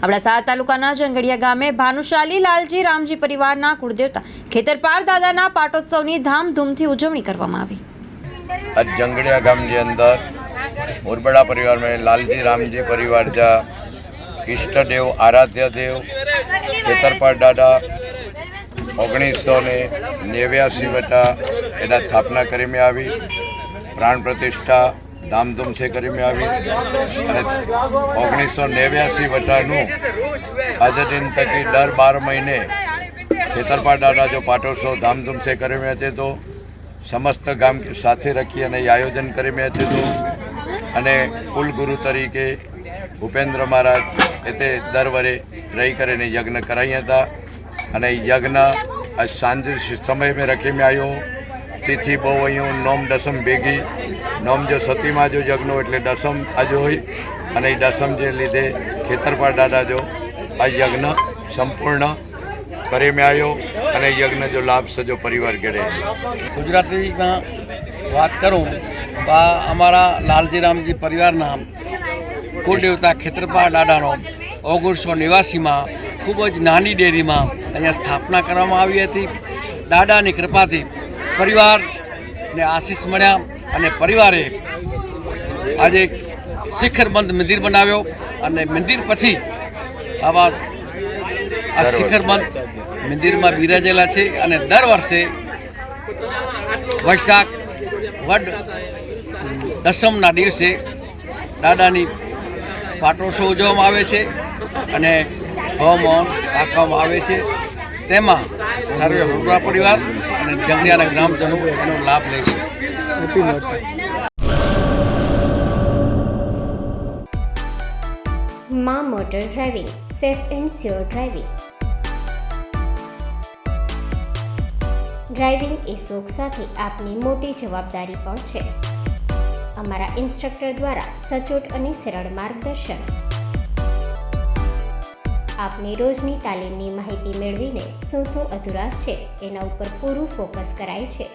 અબડાસા તાલુકાના જંગડિયા ગામે ભાનુશાલી લાલજી રામજી પરિવારના કુળદેવતા ખેતરપાળ દાદાના પાટોત્સવની ધામધૂમથી ઉજવણી કરવામાં આવી। आज जंगड़िया गाम के अंदर मुरबड़ा परिवार में लालजी रामजी परिवार जा इष्ट देव आराध्य देव खेतरपाड़ दादा 1989 वटा एना स्थापना करी में आवी। प्राण प्रतिष्ठा धामधूम से करी में आवी। 1989 वटानु आज दिन तक दर 12 महीने खेतरपाड़ दादा जो पाटोत्सव धामधूम से करे में थे तो समस्त गाम के साथे रखी अने आयोजन करे में थे तो अने कुल गुरु तरीके भूपेन्द्र महाराज एते दर वरे रही करे यज्ञ कराया था। अने यज्ञ आज सांज समय में रखी में आयो। तिथि बहु अँ नोम दसम भेगी नोम जो सतीमा जो यज्ञ एटले दसम आज होय अने दसम जे लीधे खेतरपाड़ दादा जो आ यज्ञ संपूर्ण करे में आयो अने यज्ञ जो लाभ सजो परिवार घेड़े। गुजराती में बात करूँ तो अमरा लालजी रामजी परिवार कुलदेवता खेतरपाड़ दादा 1989 में खूबज नानी डेरी में अँ स्थापना करवामां आवी हती। दादानी कृपाथी परिवार ने आशीष मळ्या अने परिवारे आज शिखरबंध मंदिर बनाव्यो अने मंदिर पछी आवा आ शिखरबंध मंदिर में बिराजेला छे अने दर वर्षे वैशाख वड दसमना दिवसे दादानी पाटोत्सव उजववामां आवे छे अने हवमान राखवामां आवे छे। तेमां सर्वे मुरबड़ा परिवार अने जंगडियाना ग्रामजनो एनो लाभ ले छे। मां motor driving safe and sure driving. Driving એ શોખ સાથે આપની મોટી જવાબદારી પણ છે। અમારા ઇન્સ્ટ્રક્ટર દ્વારા સચોટ અને સરળ માર્ગદર્શન આપની રોજની તાલીમની માહિતી મેળવીને શું અધુરાશ છે એના ઉપર પૂરું ફોકસ કરાય છે।